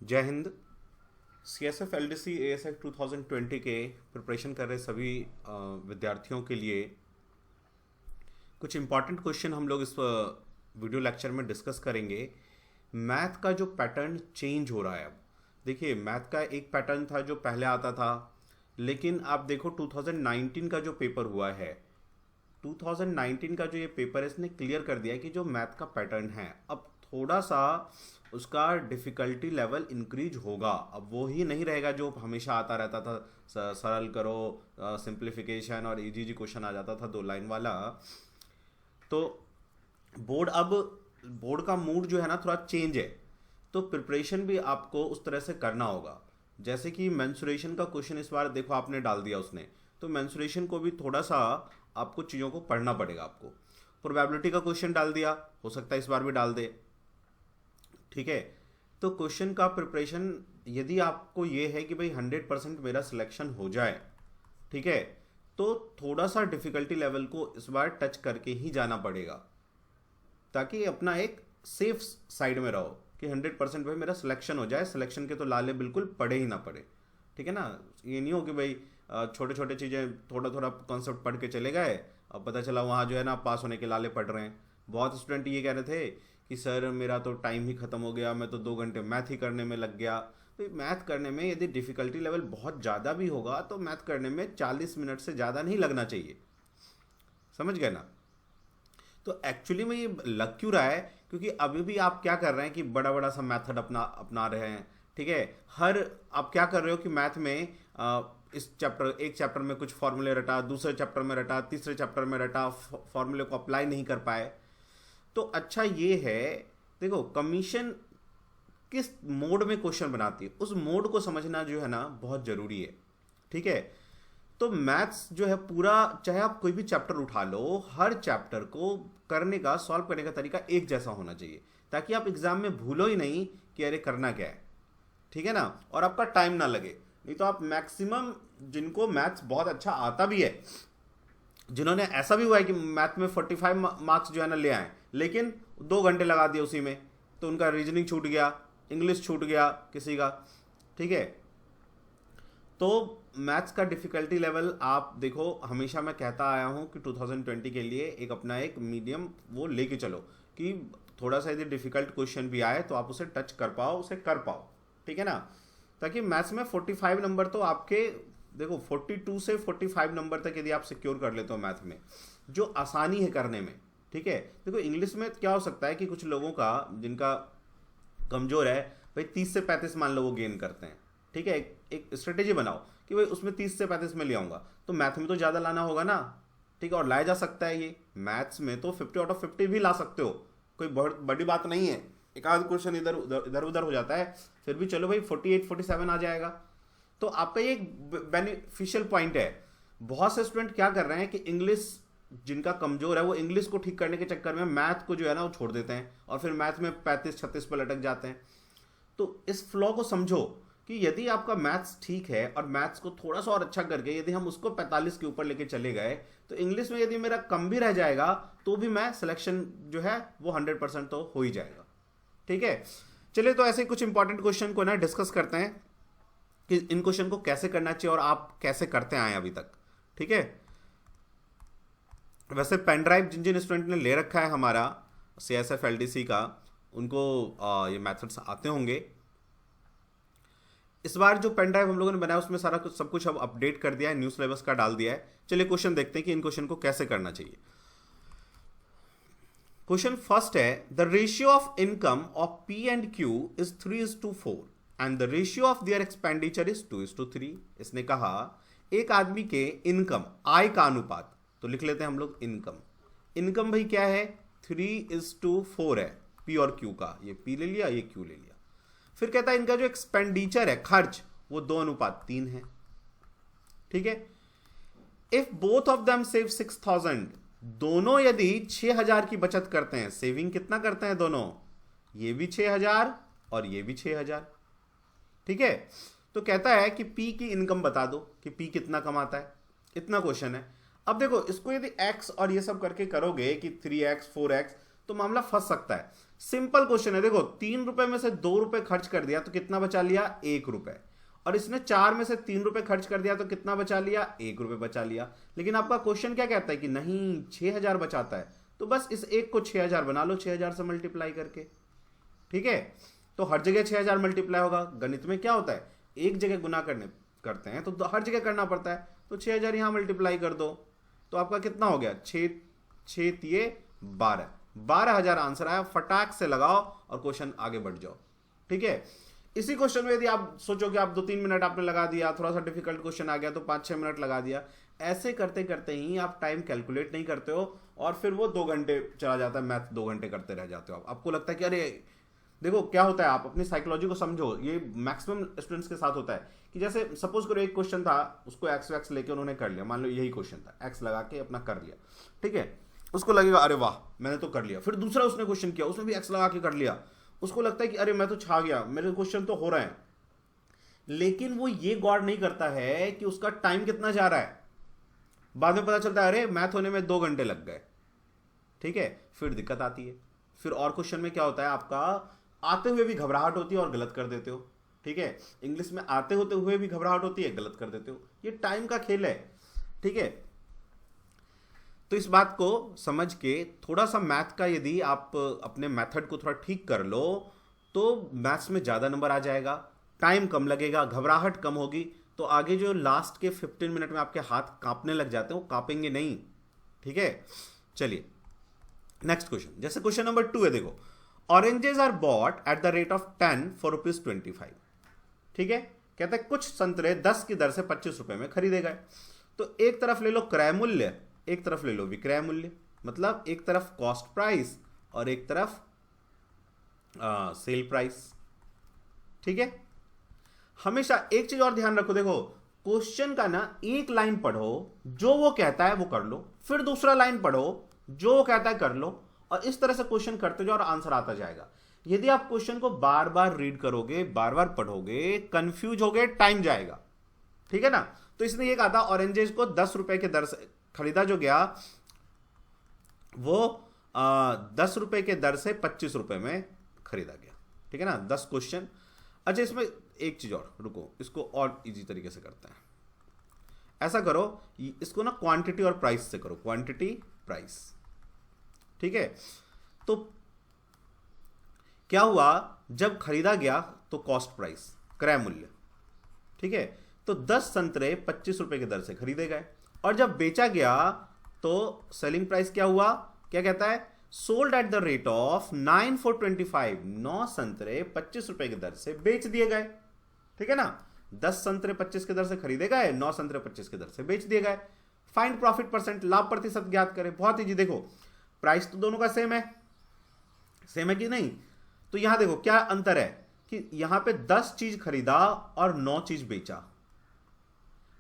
जय हिंद। C S F L D C A S F 2020 के प्रिपरेशन कर रहे सभी विद्यार्थियों के लिए कुछ इम्पॉर्टेंट क्वेश्चन हम लोग इस वीडियो लेक्चर में डिस्कस करेंगे। मैथ का जो पैटर्न चेंज हो रहा है, अब देखिए मैथ का एक पैटर्न था जो पहले आता था, लेकिन आप देखो 2019 का जो पेपर हुआ है, 2019 का जो ये पेपर है इसने क्लियर कर दिया है कि जो मैथ का पैटर्न है अब थोड़ा सा उसका डिफ़िकल्टी लेवल इंक्रीज होगा। अब वो ही नहीं रहेगा जो हमेशा आता रहता था, सरल करो, सिंप्लीफिकेशन और इजी इजी क्वेश्चन आ जाता था 2 लाइन वाला। तो अब बोर्ड का मूड जो है ना थोड़ा चेंज है, तो प्रिपरेशन भी आपको उस तरह से करना होगा। जैसे कि मेंसुरेशन का क्वेश्चन इस बार देखो आपने डाल दिया उसने, तो मेंसुरेशन को भी थोड़ा सा आपको चीज़ों को पढ़ना पड़ेगा। आपको प्रोबेबिलिटी का क्वेश्चन डाल दिया, हो सकता है इस बार भी डाल दे, ठीक है। तो क्वेश्चन का प्रिपरेशन यदि आपको ये है कि भाई 100% मेरा सिलेक्शन हो जाए, ठीक है, तो थोड़ा सा डिफ़िकल्टी लेवल को इस बार टच करके ही जाना पड़ेगा, ताकि अपना एक सेफ साइड में रहो कि 100% भाई मेरा सिलेक्शन हो जाए। सिलेक्शन के तो लाले बिल्कुल पड़े ही ना पड़े, ठीक है ना। ये नहीं हो कि भाई छोटे छोटे चीज़ें थोड़ा थोड़ा कॉन्सेप्ट पढ़ के चले गए, अब पता चला वहाँ जो है ना पास होने के लाले पढ़ रहे हैं। बहुत स्टूडेंट ये कह रहे थे कि सर मेरा तो टाइम ही ख़त्म हो गया, मैं तो 2 घंटे मैथ ही करने में लग गया। तो मैथ करने में यदि डिफ़िकल्टी लेवल बहुत ज़्यादा भी होगा तो मैथ करने में 40 मिनट से ज़्यादा नहीं लगना चाहिए, समझ गए ना। तो एक्चुअली में ये लग क्यों रहा है, क्योंकि अभी भी आप क्या कर रहे हैं कि बड़ा बड़ा सा मेथड अपना रहे हैं, ठीक है। हर आप क्या कर रहे हो कि मैथ में इस एक चैप्टर में कुछ फॉर्मूले रटा, दूसरे चैप्टर में रटा, तीसरे चैप्टर में रटा, फॉर्मूले को अप्लाई नहीं कर पाए। तो अच्छा ये है, देखो कमीशन किस मोड में क्वेश्चन बनाती है, उस मोड को समझना जो है ना बहुत ज़रूरी है, ठीक है। तो मैथ्स जो है पूरा, चाहे आप कोई भी चैप्टर उठा लो, हर चैप्टर को करने का, सॉल्व करने का तरीका एक जैसा होना चाहिए, ताकि आप एग्जाम में भूलो ही नहीं कि अरे करना क्या है, ठीक है ना, और आपका टाइम ना लगे। नहीं तो आप मैक्सिमम जिनको मैथ्स बहुत अच्छा आता भी है, जिन्होंने ऐसा भी हुआ है कि मैथ में 45 मार्क्स जो है ना ले आए, लेकिन 2 घंटे लगा दिए उसी में, तो उनका रीजनिंग छूट गया, इंग्लिश छूट गया किसी का, ठीक है। तो मैथ्स का डिफ़िकल्टी लेवल आप देखो, हमेशा मैं कहता आया हूँ कि 2020 के लिए एक अपना एक मीडियम वो लेके चलो, कि थोड़ा सा यदि डिफ़िकल्ट क्वेश्चन भी आए तो आप उसे टच कर पाओ, उसे कर पाओ, ठीक है ना। ताकि मैथ्स में 45 नंबर तो आपके, देखो 42 से 45 नंबर तक यदि आप सिक्योर कर लेते हो मैथ में, जो आसानी है करने में, ठीक है। देखो इंग्लिश में क्या हो सकता है कि कुछ लोगों का जिनका कमज़ोर है, भाई 30 से 35 मान लो वो गेन करते हैं, ठीक है। एक स्ट्रेटेजी बनाओ कि भाई उसमें 30 से 35 में ले आऊँगा, तो मैथ में तो ज़्यादा लाना होगा ना, ठीक है, और लाया जा सकता है। ये मैथ्स में तो 50 आउट ऑफ 50 भी ला सकते हो, कोई बहुत बड़ी बात नहीं है। एक आध क्वेश्चन इधर उधर हो जाता है, फिर भी चलो भाई 48 47 आ जाएगा। तो आपका ये एक बेनिफिशियल पॉइंट है। बहुत से स्टूडेंट क्या कर रहे हैं कि इंग्लिश जिनका कमजोर है वो इंग्लिश को ठीक करने के चक्कर में मैथ को जो है ना वो छोड़ देते हैं, और फिर मैथ में 35 36 पर लटक जाते हैं। तो इस फ्लॉ को समझो कि यदि आपका मैथ्स ठीक है और मैथ्स को थोड़ा सा और अच्छा करके यदि हम उसको 45 के ऊपर लेके चले गए, तो इंग्लिश में यदि मेरा कम भी रह जाएगा तो भी मैं सिलेक्शन जो है वो 100% तो हो ही जाएगा, ठीक है। चलिए तो ऐसे कुछ इंपॉर्टेंट क्वेश्चन को ना डिस्कस करते हैं कि इन क्वेश्चन को कैसे करना चाहिए और आप कैसे करते आए अभी तक, ठीक है। वैसे पेन ड्राइव जिन जिन स्टूडेंट ने ले रखा है हमारा C S F L D C का, उनको ये मैथड्स आते होंगे। इस बार जो पेन ड्राइव हम लोगों ने बनाया उसमें सारा कुछ सब कुछ अब अपडेट कर दिया है, न्यू सिलेबस का डाल दिया है। चलिए क्वेश्चन देखते हैं कि इन क्वेश्चन को कैसे करना चाहिए। क्वेश्चन फर्स्ट है, the ratio of income of P and Q is 3:4 and the ratio of their expenditure is 2:3। इसने कहा एक आदमी के इनकम, आय का अनुपात, तो लिख लेते हैं हम लोग इनकम। इनकम भाई क्या है, 3:4 है पी और क्यू का, ये पी ले लिया ये क्यू ले लिया। फिर कहता है इनका जो एक्सपेंडिचर है, खर्च, वो 2:3 है, ठीक है। If both of them save 6,000, दोनों यदि 6,000 की बचत करते हैं, सेविंग कितना करते हैं दोनों, ये भी 6,000 और ये भी 6,000, ठीक है। तो कहता है कि पी की इनकम बता दो कि पी कितना कमाता है, इतना क्वेश्चन है। अब देखो इसको यदि एक्स और ये सब करके करोगे कि 3x 4x, तो मामला फंस सकता है। सिंपल क्वेश्चन है। देखो 3 रुपए में से 2 रुपए खर्च कर दिया तो कितना बचा लिया? 1 रुपए। और इसने 4 में से 3 रुपए खर्च कर दिया तो कितना बचा लिया? 1 रुपए बचा लिया। लेकिन आपका क्वेश्चन क्या कहता है कि नहीं 6000 बचाता है, तो बस इस एक को 6000 बना लो 6000 से मल्टीप्लाई करके। ठीक है, तो हर जगह 6000 मल्टीप्लाई होगा। गणित में क्या होता है, एक जगह गुना करते हैं तो हर जगह करना पड़ता है। तो 6000 यहां मल्टीप्लाई कर दो तो आपका कितना हो गया? 12 12,000 आंसर आया। फटाक से लगाओ और क्वेश्चन आगे बढ़ जाओ। ठीक है, इसी क्वेश्चन में यदि आप सोचो कि आप 2-3 मिनट आपने लगा दिया, थोड़ा सा डिफिकल्ट क्वेश्चन आ गया तो 5-6 मिनट लगा दिया, ऐसे करते करते ही आप टाइम कैलकुलेट नहीं करते हो और फिर वो 2 घंटे चला जाता है, मैथ 2 घंटे करते रह जाते हो। आपको लगता है कि अरे देखो क्या होता है, आप अपनी साइकोलॉजी को समझो। ये मैक्सिमम स्टूडेंट्स के साथ होता है कि जैसे सपोज करो एक क्वेश्चन था, उसको एक्स वैक्स लेके उन्होंने कर लिया, मान लो यही क्वेश्चन था, एक्स लगा के अपना कर लिया। ठीक है, उसको लगेगा अरे वाह मैंने तो कर लिया। फिर दूसरा उसने क्वेश्चन किया, उसमें भी एक्स लगा के कर लिया, उसको लगता है कि अरे मैं तो छा गया, मेरे क्वेश्चन तो हो रहे हैं। लेकिन वो ये गौर नहीं करता है कि उसका टाइम कितना जा रहा है। बाद में पता चलता है अरे मैथ होने में 2 घंटे लग गए। ठीक है, फिर दिक्कत आती है। फिर और क्वेश्चन में क्या होता है, आपका आते हुए भी घबराहट होती है और गलत कर देते हो। ठीक है, इंग्लिश में आते होते हुए भी घबराहट होती है, गलत कर देते हो। ये टाइम का खेल है। ठीक है, तो इस बात को समझ के थोड़ा सा मैथ का यदि आप अपने मेथड को थोड़ा ठीक कर लो तो मैथ्स में ज़्यादा नंबर आ जाएगा, टाइम कम लगेगा, घबराहट कम होगी। तो आगे जो लास्ट के 15 मिनट में आपके हाथ कांपने लग जाते हैं वो कांपेंगे नहीं। ठीक है, चलिए नेक्स्ट क्वेश्चन। जैसे क्वेश्चन नंबर 2 है, देखो oranges are bought at the rate of 10 for ₹25। ठीक है, कहते हैं कुछ संतरे 10 की दर से 25 रुपए में खरीदे गए। तो एक तरफ ले लो क्रय मूल्य, एक तरफ ले लो विक्रय मूल्य। मतलब एक तरफ कॉस्ट प्राइस और एक तरफ सेल प्राइस। ठीक है, हमेशा एक चीज और ध्यान रखो, देखो क्वेश्चन का ना एक लाइन पढ़ो, जो वो कहता है वो कर लो, फिर दूसरा लाइन पढ़ो, जो वो कहता है कर लो, और इस तरह से क्वेश्चन करते जाओ और आंसर आता जाएगा। यदि आप क्वेश्चन को बार बार रीड करोगे, बार बार पढ़ोगे, कंफ्यूज होगे, टाइम जाएगा। ठीक है ना, तो इसने ये कहा था ऑरेंजेस को 10 रुपए के दर से खरीदा जो गया वो 10 रुपए के दर से 25 रुपए में खरीदा गया। ठीक है ना, 10 क्वेश्चन। अच्छा, इसमें एक चीज और, रुको इसको और इजी तरीके से करते हैं। ऐसा करो, इसको ना क्वांटिटी और प्राइस से करो, क्वांटिटी प्राइस। ठीक है, तो क्या हुआ, जब खरीदा गया तो कॉस्ट प्राइस क्रय मूल्य। ठीक है, तो 10 संतरे 25 रुपए की दर से खरीदे गए और जब बेचा गया तो सेलिंग प्राइस क्या हुआ, क्या कहता है, sold at the rate of 9 for 25। 9 संतरे 25 रुपए की दर से बेच दिए गए। ठीक है ना, 10 संतरे 25 की दर से खरीदे गए, 9 संतरे 25 की दर से बेच दिए गए। फाइंड प्रॉफिट परसेंट, लाभ प्रतिशत ज्ञात करें। बहुत इजी, देखो प्राइस तो दोनों का सेम है कि नहीं। तो यहां देखो क्या अंतर है कि यहां पे 10 चीज खरीदा और 9 चीज बेचा।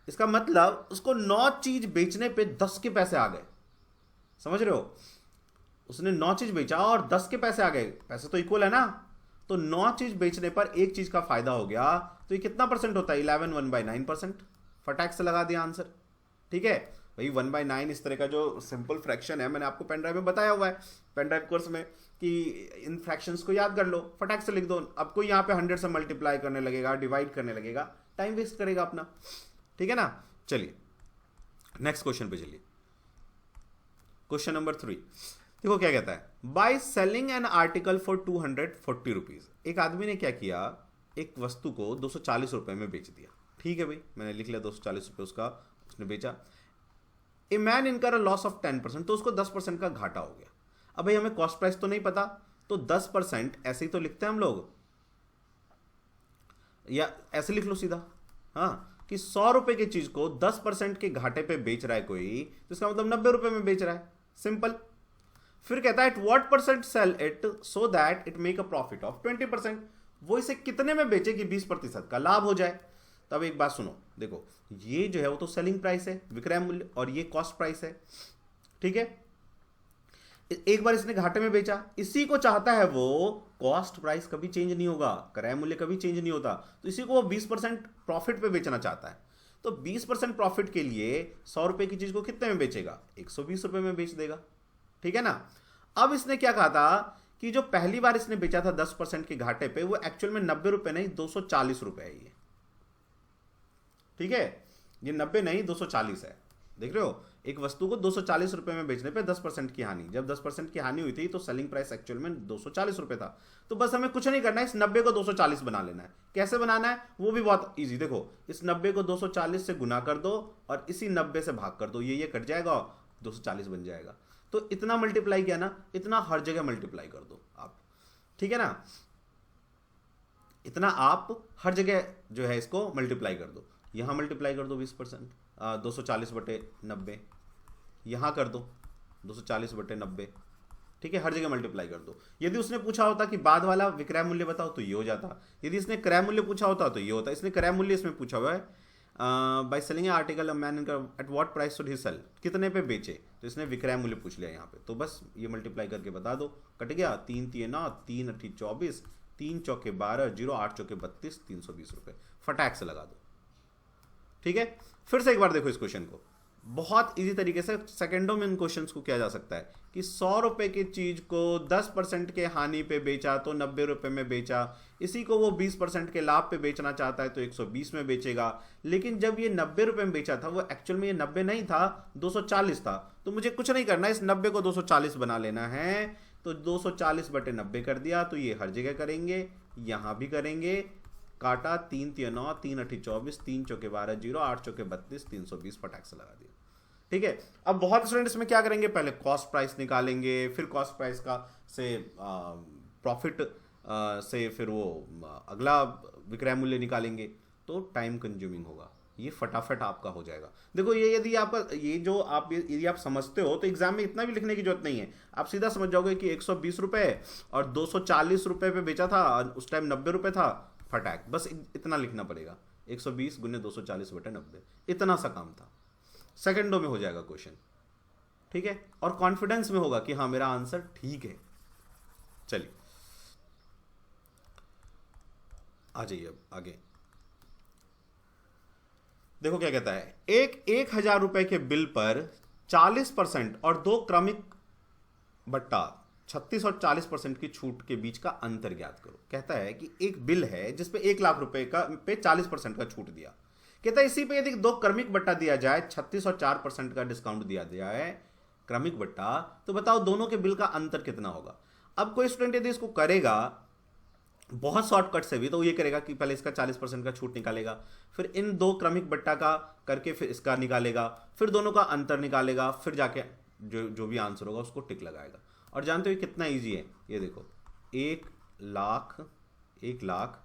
इसका मतलब उसको 9 चीज बेचने पे 10 के पैसे आ गए। समझ रहे हो, उसने 9 चीज बेचा और 10 के पैसे आ गए, पैसे तो इक्वल है ना। तो 9 चीज बेचने पर एक चीज का फायदा हो गया, तो ये कितना परसेंट होता है, 11 1/9%। फटाक से लगा दिया आंसर। ठीक है भाई, 1/9 इस तरह का जो सिंपल फ्रैक्शन है, मैंने आपको पेन ड्राइव में बताया हुआ है, पेन ड्राइव कोर्स में, कि इन फ्रैक्शंस को याद कर लो, फटाक से लिख दो। अब कोई यहाँ पे 100 से मल्टीप्लाई करने लगेगा, डिवाइड करने लगेगा, टाइम वेस्ट करेगा अपना। ठीक है ना, चलिए नेक्स्ट क्वेश्चन पे चलिए। क्वेश्चन नंबर 3 देखो क्या कहता है, by selling an article for 240 rupees. एक आदमी ने क्या किया, एक वस्तु को 240 रुपए में बेच दिया। ठीक है भाई, मैंने लिख लिया 240 रुपए उसका उसने बेचा। ए मैन इनकर अ लॉस ऑफ 10%, तो उसको 10% का घाटा हो गया। अब भाई हमें कॉस्ट प्राइस तो नहीं पता, तो 10% ऐसे ही तो लिखते हैं हम लोग, या ऐसे लिख लो सीधा, हाँ, कि 100 रुपए की चीज को 10% के घाटे पे बेच रहा है कोई, तो इसका मतलब 90 रुपए में बेच रहा है, सिंपल। फिर कहता है at what percent sell it so that it make a profit of 20%। वो इसे कितने में बेचे कि 20% का लाभ हो जाए। तब एक बात सुनो, देखो ये जो है वो तो सेलिंग प्राइस है, विक्रय मूल्य, और ये कॉस्ट प्राइस है। ठीक है, एक बार इसने घाटे में बेचा, इसी को चाहता है वो, कॉस्ट प्राइस कभी चेंज नहीं होगा, क्रय मूल्य कभी चेंज नहीं होता, तो इसी को वो 20% प्रॉफिट पे बेचना चाहता है। तो 20% प्रॉफिट के लिए 100 रुपए की चीज को कितने में बेचेगा, 120 रुपए में बेच देगा। ठीक है ना। अब इसने क्या कहा था कि जो पहली बार इसने बेचा था 10% के घाटे पे, वो एक्चुअल में 90 रुपए नहीं 240 रुपए है ये। ठीक है, ये 90 नहीं 240 है। देख रहे हो, एक वस्तु को 240 रुपए में बेचने पे 10% की हानि। जब 10% की हानि हुई थी तो सेलिंग प्राइस एक्चुअल में 240 रुपए था। तो बस हमें कुछ नहीं करना है, इस 90 को 240 बना लेना है। कैसे बनाना है वो भी बहुत इजी। देखो, इस 90 को 240 से गुना कर दो और इसी 90 से भाग कर दो, ये कट जाएगा, 240 बन जाएगा। तो इतना मल्टीप्लाई किया ना, इतना हर जगह मल्टीप्लाई कर दो आप। ठीक है ना, इतना आप हर जगह जो है इसको मल्टीप्लाई कर दो। यहां मल्टीप्लाई कर दो 20%, 240/90, यहां कर दो 240/90। ठीक है, हर जगह मल्टीप्लाई कर दो। यदि उसने पूछा होता कि बाद वाला विक्रय मूल्य बताओ तो ये हो जाता। यदि इसने क्रय मूल्य पूछा होता तो ये होता। इसने क्रय मूल्य इसमें पूछा हुआ है, by selling article man at what price should he sell, कितने पे बेचे, तो इसने विक्रय मूल्य पूछ लिया यहाँ पे। तो बस ये मल्टीप्लाई करके बता दो, कट गया। 3 3 9, 3 8 24, 3 चौके 12, 0 8 चौके 32, 320 रुपए फटाक से लगा दो। ठीक है, फिर से एक बार देखो इस क्वेश्चन को, बहुत इजी तरीके से सेकंडों में इन क्वेश्चंस को किया जा सकता है कि 100 रुपए की चीज को 10% के हानि पे बेचा तो 90 रुपए में बेचा, इसी को वो 20% के लाभ पे बेचना चाहता है तो 120 में बेचेगा। लेकिन जब ये 90 रुपए में बेचा था, वो एक्चुअल में ये 90 नहीं था 240 था। तो मुझे कुछ नहीं करना, इस 90 को 240 बना लेना है। तो 240/90 कर दिया, तो ये हर जगह करेंगे, यहां भी करेंगे, काटा, 3 3 9, 3 8 24, 3 चौके 12, 0 8 चौके 32, 320 फटाक से लगा दिया। ठीक है, अब बहुत स्टूडेंट इसमें क्या करेंगे, पहले कॉस्ट प्राइस निकालेंगे, फिर कॉस्ट प्राइस का से प्रॉफिट से फिर वो अगला विक्रय मूल्य निकालेंगे, तो टाइम कंज्यूमिंग होगा। ये फटाफट आपका हो जाएगा। देखो, ये यदि आपका ये जो आप यदि आप समझते हो तो एग्जाम में इतना भी लिखने की जरूरत नहीं है। आप सीधा समझ जाओगे कि 120 रुपए और 240 रुपए पे बेचा था, उस टाइम 90 रुपए था, फटाक बस इतना लिखना पड़ेगा, 120 गुने 240/90, इतना सा काम था। सेकंडों में हो जाएगा क्वेश्चन। ठीक है, और कॉन्फिडेंस में होगा कि हाँ मेरा आंसर ठीक है। चलिए आ जाइए अब आगे। देखो क्या कहता है, एक 1000 रुपए के बिल पर 40% और 2 क्रमिक बट्टा 36 और 40% की छूट के बीच का अंतर ज्ञात करो। कहता है कि एक बिल है जिसपे 1 लाख रुपए का पे 40% का छूट दिया। कहता है इसी पे यदि 2 क्रमिक बट्टा दिया जाए, 36 और 4% का डिस्काउंट दिया जाए क्रमिक बट्टा, तो बताओ दोनों के बिल का अंतर कितना होगा। अब कोई स्टूडेंट यदि इसको करेगा बहुत शॉर्टकट से भी, तो ये करेगा कि पहले इसका 40% का छूट निकालेगा, फिर इन 2 क्रमिक बट्टा का करके फिर इसका निकालेगा, फिर दोनों का अंतर निकालेगा, फिर जाके जो भी आंसर होगा उसको टिक लगाएगा। और जानते हो कितना इजी है, ये देखो 1 लाख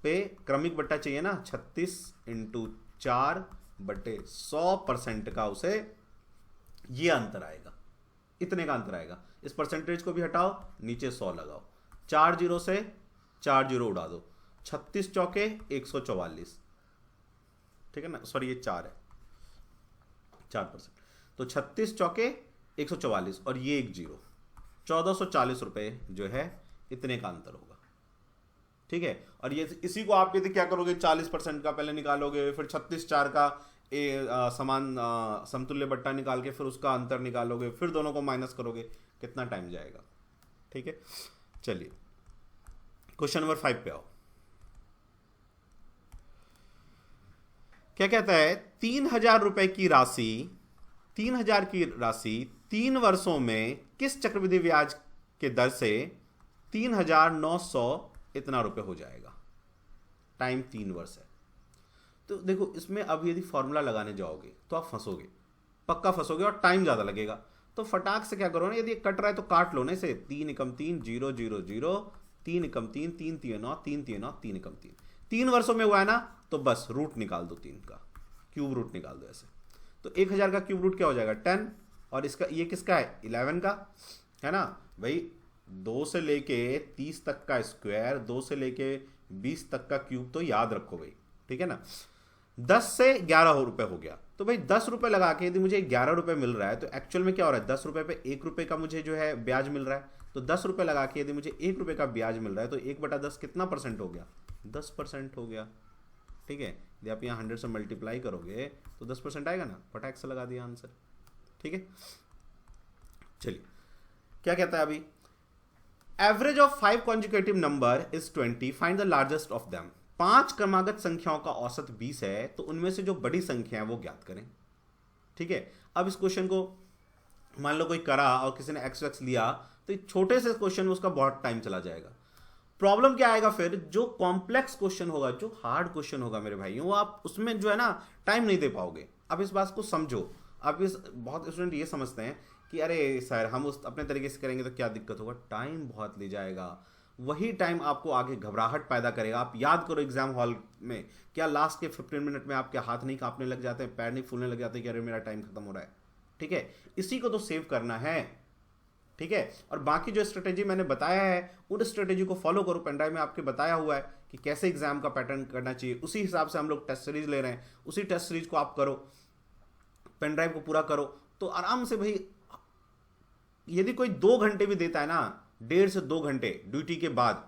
पे क्रमिक बट्टा चाहिए ना, 36 × 4/100% का उसे ये अंतर आएगा, इतने का अंतर आएगा। इस परसेंटेज को भी हटाओ, नीचे 100 लगाओ, 4 0 से 4 0 उड़ा दो, 36 चौके 144। ठीक है ना, सॉरी ये 4 है, 4%, तो 36 चौके 144 और ये 1 0, 1440 रुपए जो है इतने का अंतर होगा। ठीक है, और ये इसी को आप यदि क्या करोगे, 40% का पहले निकालोगे, फिर 36 4 का समान समतुल्य बट्टा निकाल के फिर उसका अंतर निकालोगे, फिर दोनों को माइनस करोगे, कितना टाइम जाएगा। ठीक है, चलिए क्वेश्चन नंबर 5 पे आओ। क्या कहता है, 3000 रुपए की राशि 3 वर्षों में किस चक्रवृद्धि ब्याज के दर से 3900 इतना रुपए हो जाएगा। टाइम 3 वर्ष है। तो देखो इसमें अब यदि फॉर्मूला लगाने जाओगे तो आप फंसोगे, पक्का फंसोगे और टाइम ज़्यादा लगेगा। तो फटाक से क्या करो ना, यदि कट रहा है तो काट लो ना इसे, 3 × 3 0 0 0, 3 × 3 3 3 9 3 3 9 3 × 3, 3 वर्षों में हुआ है ना, तो बस रूट निकाल दो, 3 का क्यूब रूट निकाल दो ऐसे। तो 1000 का क्यूब रूट क्या हो जाएगा 10, और इसका ये किसका है 11 का है ना भाई। 2 से लेके 30 तक का स्क्वायर, 2 से लेके 20 तक का क्यूब तो याद रखो भाई, ठीक है ना। 10 से 11 रुपए हो गया, तो भाई 10 रुपए लगा के यदि मुझे 11 रुपए मिल रहा है तो एक्चुअल में क्या हो रहा है, 10 रुपए पे 1 रुपए का मुझे जो है ब्याज मिल रहा है। तो 10 रुपए लगा के यदि मुझे 1 रुपए का ब्याज मिल रहा है तो 1/10 कितना परसेंट हो गया, 10% हो गया। ठीक है, यदि आप यहाँ 100 से मल्टीप्लाई करोगे तो 10% आएगा ना, फटाक से लगा दिया आंसर। ठीक है, चलिए क्या कहता है अभी, average of 5 conjugative number is 20, find the largest of them. 5 क्रमागत संख्याओं का औसत 20 है, तो उनमें से जो बड़ी संख्या है वो ज्ञात करें। ठीक है, अब इस क्वेश्चन को मान लो कोई करा और किसी ने एक्स एक्स लिया, तो एक छोटे से क्वेश्चन में उसका बहुत टाइम चला जाएगा। प्रॉब्लम क्या आएगा फिर, जो कॉम्प्लेक्स क्वेश्चन होगा, जो हार्ड क्वेश्चन होगा मेरे भाइयों, आप उसमें जो है ना टाइम नहीं दे पाओगे। आप इस बात को समझो। आप इस बहुत स्टूडेंट ये समझते हैं कि अरे सर हम उस अपने तरीके से करेंगे तो क्या दिक्कत होगा, टाइम बहुत ले जाएगा। वही टाइम आपको आगे घबराहट पैदा करेगा। आप याद करो एग्जाम हॉल में क्या लास्ट के 15 मिनट में आपके हाथ नहीं कांपने लग जाते हैं, पैर नहीं फूलने लग जाते हैं कि अरे मेरा टाइम खत्म हो रहा है। ठीक है, इसी को तो सेव करना है। ठीक है, और बाकी जो स्ट्रेटेजी मैंने बताया है उन स्ट्रेटेजी को फॉलो करो। पेनड्राइव में आपके बताया हुआ है कि कैसे एग्जाम का पैटर्न करना चाहिए, उसी हिसाब से हम लोग टेस्ट सीरीज ले रहे हैं, उसी टेस्ट सीरीज को आप करो, पेनड्राइव को पूरा करो तो आराम से भाई। यदि कोई 2 घंटे भी देता है ना, 1.5 से 2 घंटे ड्यूटी के बाद,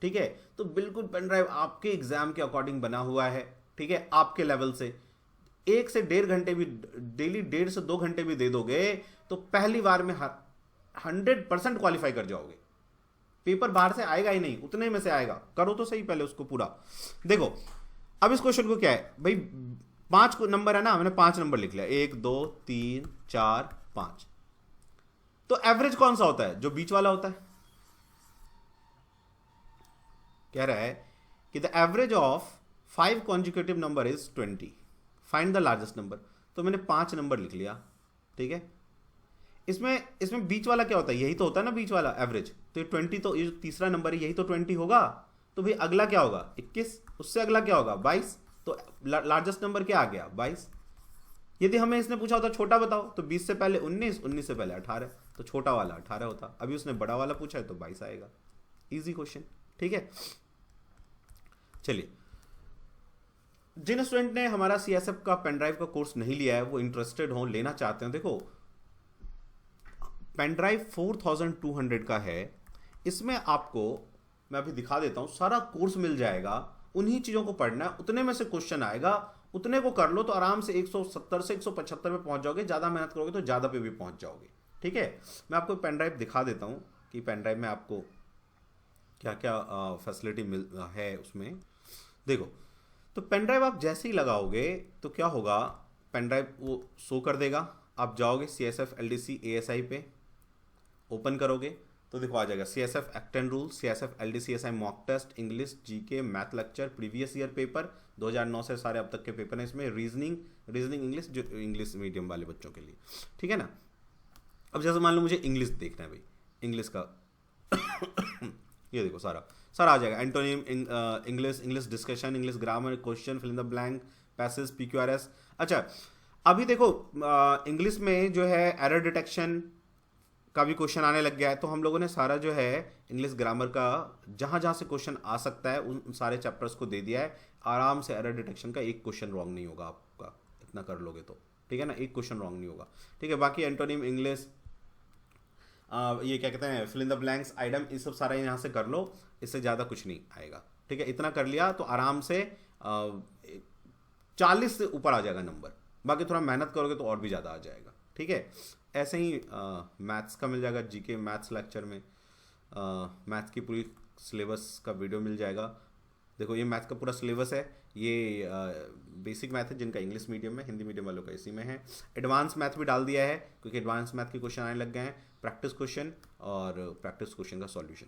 ठीक है, तो बिल्कुल पेनड्राइव आपके एग्जाम के अकॉर्डिंग बना हुआ है। ठीक है, आपके लेवल से 1 से 1.5 घंटे भी डेली, 1.5 से 2 घंटे भी दे दोगे तो पहली बार में 100% क्वालिफाई कर जाओगे। पेपर बाहर से आएगा ही नहीं, उतने में से आएगा। करो तो सही पहले उसको पूरा। देखो अब इस क्वेश्चन को क्या है भाई, 5 नंबर है ना, मैंने 5 नंबर लिख लिया, 1 2 3 4 5। तो एवरेज कौन सा होता है, जो बीच वाला होता है। कह रहा है कि the average of 5 conjugative number is 20, find the largest number. तो मैंने 5 नंबर लिख लिया। ठीक है, इसमें बीच वाला क्या होता है, यही तो होता है ना बीच वाला एवरेज। तो ये 20, तो ये तीसरा नंबर है, यही तो 20 होगा। तो भाई अगला क्या होगा 21, उससे अगला क्या होगा 22। तो लार्जेस्ट नंबर क्या आ गया 22। यदि हमें इसने पूछा होता छोटा बताओ, तो 20 से पहले 19, 19 से पहले 18, तो छोटा वाला 18 होता। अभी उसने बड़ा वाला पूछा है तो 22 आएगा। Easy question. ठीक है, चलिए जिन स्टूडेंट ने हमारा सीएसएफ का पेनड्राइव का कोर्स नहीं लिया है, वो इंटरेस्टेड हो, लेना चाहते हैं, देखो पेनड्राइव 4200 का है। इसमें आपको मैं अभी दिखा देता हूं, सारा कोर्स मिल जाएगा। उन्हीं चीजों को पढ़ना है, उतने में से क्वेश्चन आएगा, उतने को कर लो तो आराम से 170 से 175 पे पहुंच जाओगे। ज्यादा मेहनत करोगे तो ज्यादा पे भी पहुंच जाओगे। ठीक है, मैं आपको पेनड्राइव दिखा देता हूं कि पेनड्राइव में आपको क्या क्या फैसिलिटी मिल है उसमें। देखो तो पेनड्राइव आप जैसे ही लगाओगे तो क्या होगा, पेनड्राइव वो शो कर देगा। आप जाओगे CSF LDC ASI पे, ओपन करोगे तो देखो आ जाएगा CSF act and rule, CSF LDC ASI mock test, English, GK, math lecture, previous year paper 2009 से सारे अब तक के पेपर हैं इसमें। रीजनिंग इंग्लिश, जो इंग्लिश मीडियम वाले बच्चों के लिए। ठीक है ना। अब जैसे मान लो मुझे इंग्लिश देखना है भाई, इंग्लिश का ये देखो सारा आ जाएगा। Antonym, English discussion, English grammar, question, fill in the blank, passage, PQRS। अच्छा अभी देखो इंग्लिश में जो है एरर डिटेक्शन का भी क्वेश्चन आने लग गया है। तो हम लोगों ने सारा जो है इंग्लिश ग्रामर का जहाँ जहाँ से क्वेश्चन आ सकता है उन सारे चैप्टर्स को दे दिया है। आराम से एरर डिटेक्शन का एक क्वेश्चन रॉन्ग नहीं होगा आपका, इतना कर लोगे तो। ठीक है ना, एक क्वेश्चन रॉन्ग नहीं होगा। ठीक है, बाकी एंटोनिम, इंग्लिश, ये क्या कहते हैं, fill in the blanks, idiom, ये सब सारा यहाँ से कर लो। इससे ज़्यादा कुछ नहीं आएगा। ठीक है, इतना कर लिया तो आराम से 40 से ऊपर आ जाएगा नंबर। बाकी थोड़ा मेहनत करोगे तो और भी ज़्यादा आ जाएगा। ठीक है, ऐसे ही मैथ्स का मिल जाएगा, GK मैथ्स लेक्चर में मैथ्स की पूरी सिलेबस का वीडियो मिल जाएगा। देखो ये मैथ्स का पूरा सिलेबस है। ये बेसिक मैथ है जिनका इंग्लिश मीडियम में, हिंदी मीडियम वालों का इसी में है। एडवांस मैथ भी डाल दिया है क्योंकि एडवांस मैथ के क्वेश्चन आने लग गए हैं, प्रैक्टिस क्वेश्चन और प्रैक्टिस क्वेश्चन का सॉल्यूशन।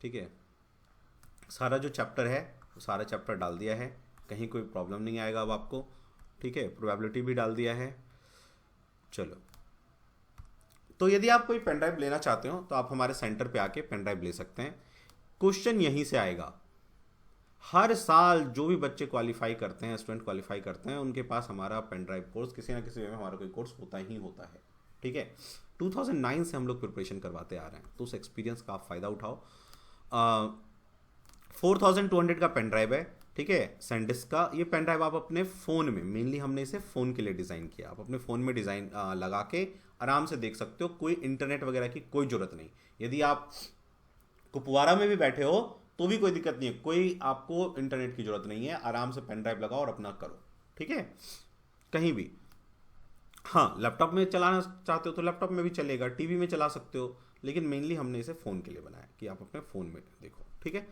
ठीक है, सारा जो चैप्टर है वो सारा चैप्टर डाल दिया है, कहीं कोई प्रॉब्लम नहीं आएगा अब आपको। ठीक है, प्रोबेबिलिटी भी डाल दिया है। चलो, तो यदि आप कोई पेनड्राइव लेना चाहते हो तो आप हमारे सेंटर पे आके पेनड्राइव ले सकते हैं। क्वेश्चन यहीं से आएगा। हर साल जो भी बच्चे क्वालिफाई करते हैं, स्टूडेंट क्वालिफाई करते हैं, उनके पास हमारा पेनड्राइव कोर्स किसी ना किसी वे में हमारा कोई कोर्स होता ही होता है। ठीक है, 2009 से हम लोग प्रिपरेशन करवाते आ रहे हैं, तो उस एक्सपीरियंस का आप फ़ायदा उठाओ। 4200 का पेनड्राइव है। ठीक है, सैनडिस्क का ये पेनड्राइव आप अपने फ़ोन में, मेनली हमने इसे फ़ोन के लिए डिज़ाइन किया, आप अपने फ़ोन में डिज़ाइन लगा के आराम से देख सकते हो। कोई इंटरनेट वगैरह की कोई ज़रूरत नहीं। यदि आप कुपवारा में भी बैठे हो तो भी कोई दिक्कत नहीं है, कोई आपको इंटरनेट की ज़रूरत नहीं है। आराम से पेनड्राइव लगाओ और अपना करो। ठीक है, कहीं भी। हाँ, लैपटॉप में चलाना चाहते हो तो लैपटॉप में भी चलेगा, टीवी में चला सकते हो, लेकिन मेनली हमने इसे फ़ोन के लिए बनाया कि आप अपने फ़ोन में देखो, ठीक है।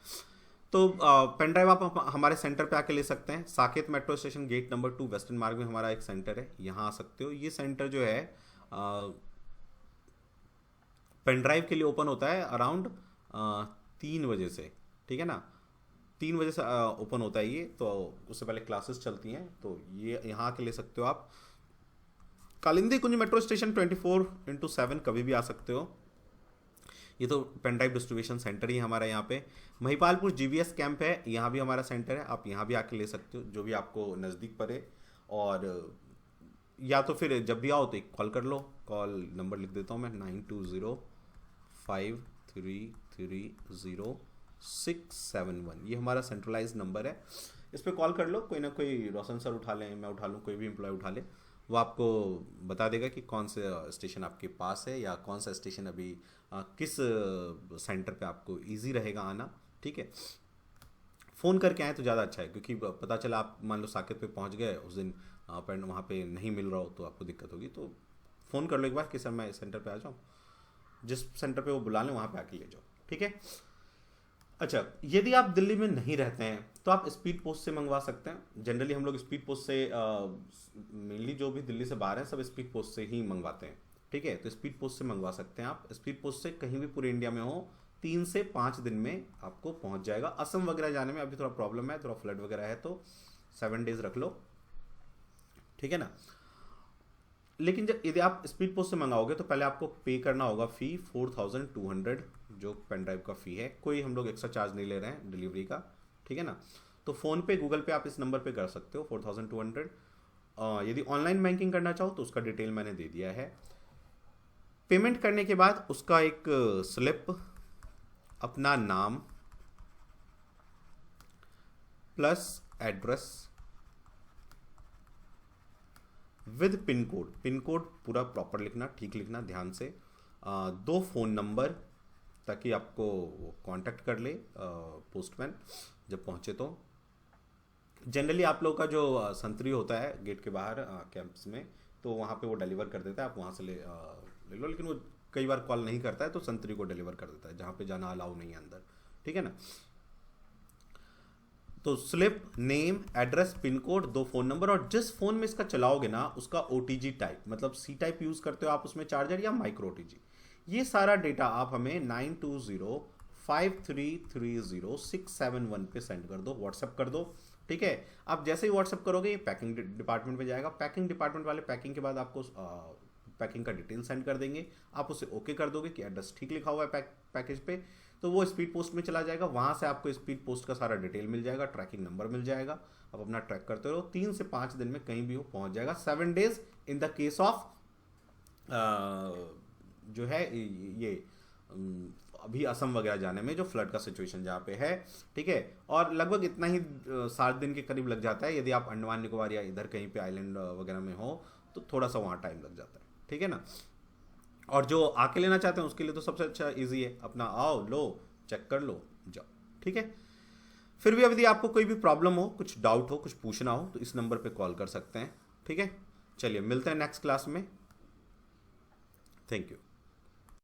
तो पेन ड्राइव आप हमारे सेंटर पे आके ले सकते हैं। Saket metro station gate number 2 western Marg में हमारा एक सेंटर है, यहाँ आ सकते हो। ये सेंटर जो है पेन ड्राइव के लिए ओपन होता है अराउंड 3 बजे से, ठीक है ना, 3 बजे से ओपन होता है ये, तो उससे पहले क्लासेस चलती हैं, तो ये यहाँ आके ले सकते हो आप। कालिंदी कुंज मेट्रो स्टेशन 24/7 कभी भी आ सकते हो। ये तो पेन ड्राइव डिस्ट्रीब्यूशन सेंटर ही हमारा यहाँ पे। महिपालपुर जीवीएस कैंप है, यहाँ भी हमारा सेंटर है, आप यहाँ भी आके ले सकते हो जो भी आपको नज़दीक पड़े। और या तो फिर जब भी आओ तो एक कॉल कर लो, कॉल नंबर लिख देता हूँ मैं 9205330671, ये हमारा सेंट्रलाइज नंबर है। इस पर कॉल कर लो, कोई ना कोई, रोशन सर उठा लें, मैं उठा लूँ, कोई भी एम्प्लॉय उठा ले, वो आपको बता देगा कि कौन से स्टेशन आपके पास है या कौन सा स्टेशन अभी किस सेंटर पे आपको इजी रहेगा आना, ठीक है। फ़ोन करके आए तो ज़्यादा अच्छा है, क्योंकि पता चला आप मान लो साकेत पे पहुंच गए उस दिन, पेन वहाँ पे नहीं मिल रहा हो तो आपको दिक्कत होगी। तो फ़ोन कर लो एक बार कि सर मैं सेंटर पे आ जाऊँ, जिस सेंटर पे वो बुला लें वहाँ पे आके ले जाओ, ठीक है। अच्छा, यदि आप दिल्ली में नहीं रहते हैं तो आप स्पीड पोस्ट से मंगवा सकते हैं। जनरली हम लोग स्पीड पोस्ट से, मेनली जो भी दिल्ली से बाहर हैं सब स्पीड पोस्ट से ही मंगवाते हैं, ठीक है। तो स्पीड पोस्ट से मंगवा सकते हैं आप। स्पीड पोस्ट से कहीं भी पूरे इंडिया में हो 3 से 5 दिन में आपको पहुंच जाएगा। असम वगैरह जाने में अभी थोड़ा प्रॉब्लम है, थोड़ा फ्लड वगैरह है, तो 7 डेज रख लो, ठीक है ना। लेकिन जब यदि आप स्पीड पोस्ट से मंगाओगे तो पहले आपको पे करना होगा फ़ी 4200, जो पेन ड्राइव का फ़ी है। कोई हम लोग एक्स्ट्रा चार्ज नहीं ले रहे हैं डिलीवरी का, ठीक है ना। तो फ़ोन पे, गूगल पे आप इस नंबर पे कर सकते हो 4200। यदि ऑनलाइन बैंकिंग करना चाहो तो उसका डिटेल मैंने दे दिया है। पेमेंट करने के बाद उसका एक स्लिप, अपना नाम plus address with pin code, pin code पूरा प्रॉपर लिखना, ठीक लिखना ध्यान से। 2 फ़ोन नंबर, ताकि आपको वो कांटेक्ट कर ले पोस्टमैन जब पहुँचे। तो जनरली आप लोगों का जो संतरी होता है गेट के बाहर कैंप्स में, तो वहाँ पे वो डिलीवर कर देता है, आप वहाँ से ले लो। लेकिन वो कई बार कॉल नहीं करता है तो संतरी को डिलीवर कर देता है, जहाँ पे जाना अलाउ नहीं है अंदर, ठीक है ना। तो slip, name, address, pin code, 2 phone number, और जिस फ़ोन में इसका चलाओगे ना उसका OTG टाइप, मतलब C टाइप यूज़ करते हो आप उसमें चार्जर या माइक्रो OTG, ये सारा डेटा आप हमें 9205330671 पे सेंड कर दो, व्हाट्सएप कर दो, ठीक है। आप जैसे ही व्हाट्सएप करोगे ये पैकिंग डिपार्टमेंट में जाएगा। पैकिंग डिपार्टमेंट वाले पैकिंग के बाद आपको पैकिंग का डिटेल सेंड कर देंगे। आप उसे ओके कर दोगे कि एड्रेस ठीक लिखा हुआ है पैकेज पे, तो वो स्पीड पोस्ट में चला जाएगा। वहाँ से आपको स्पीड पोस्ट का सारा डिटेल मिल जाएगा, ट्रैकिंग नंबर मिल जाएगा, आप अपना ट्रैक करते रहो। 3 से 5 दिन में कहीं भी वो पहुँच जाएगा। 7 days in the case of जो है ये अभी असम वगैरह जाने में, जो फ्लड का सिचुएशन जहाँ पे है, ठीक है। और लगभग इतना ही 7 दिन के करीब लग जाता है। यदि आप अंडमान निकोबार या इधर कहीं पे आइलैंड वगैरह में हो तो थोड़ा सा वहाँ टाइम लग जाता है, ठीक है ना। और जो आके लेना चाहते हैं उसके लिए तो सबसे अच्छा ईजी है, अपना आओ, लो, चेक कर लो, जाओ, ठीक है। फिर भी यदि आपको कोई भी प्रॉब्लम हो, कुछ डाउट हो, कुछ पूछना हो, तो इस नंबर पे कॉल कर सकते हैं, ठीक है। चलिए मिलते हैं नेक्स्ट क्लास में। Thank you.